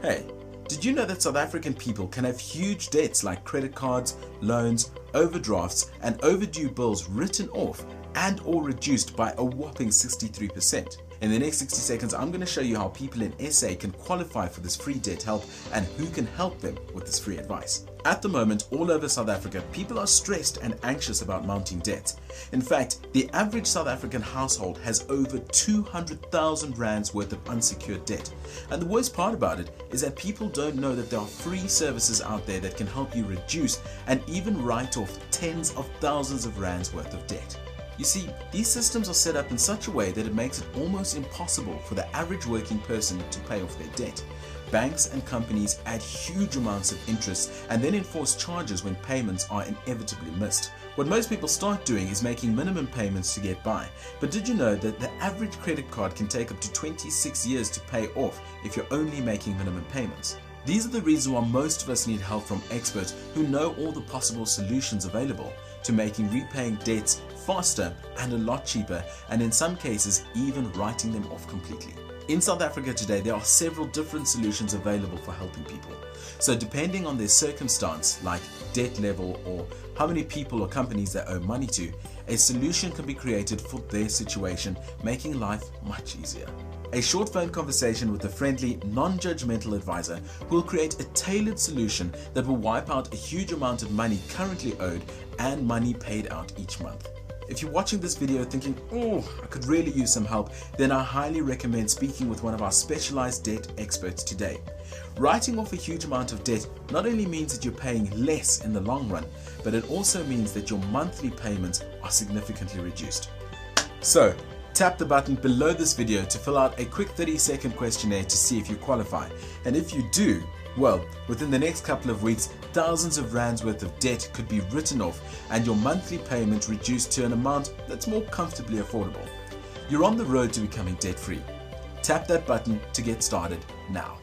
Hey, did you know that South African people can have huge debts like credit cards, loans, overdrafts and overdue bills written off and or reduced by a whopping 63%? In the next 60 seconds, I'm going to show you how people in SA can qualify for this free debt help and who can help them with this free advice. At the moment, all over South Africa, people are stressed and anxious about mounting debt. In fact, the average South African household has over 200,000 rands worth of unsecured debt. And the worst part about it is that people don't know that there are free services out there that can help you reduce and even write off tens of thousands of rands worth of debt. You see, these systems are set up in such a way that it makes it almost impossible for the average working person to pay off their debt. Banks and companies add huge amounts of interest and then enforce charges when payments are inevitably missed. What most people start doing is making minimum payments to get by. But did you know that the average credit card can take up to 26 years to pay off if you're only making minimum payments? These are the reasons why most of us need help from experts who know all the possible solutions available to making repaying debts faster and a lot cheaper, and in some cases even writing them off completely. In South Africa today, there are several different solutions available for helping people. So depending on their circumstance, like debt level or how many people or companies they owe money to, a solution can be created for their situation, making life much easier. A short phone conversation with a friendly, non-judgmental advisor who will create a tailored solution that will wipe out a huge amount of money currently owed and money paid out each month. If you're watching this video thinking, oh, I could really use some help, then I highly recommend speaking with one of our specialized debt experts today. Writing off a huge amount of debt not only means that you're paying less in the long run, but it also means that your monthly payments are significantly reduced. So, tap the button below this video to fill out a quick 30-second questionnaire to see if you qualify. And if you do, well, within the next couple of weeks, thousands of rands worth of debt could be written off and your monthly payment reduced to an amount that's more comfortably affordable. You're on the road to becoming debt-free. Tap that button to get started now.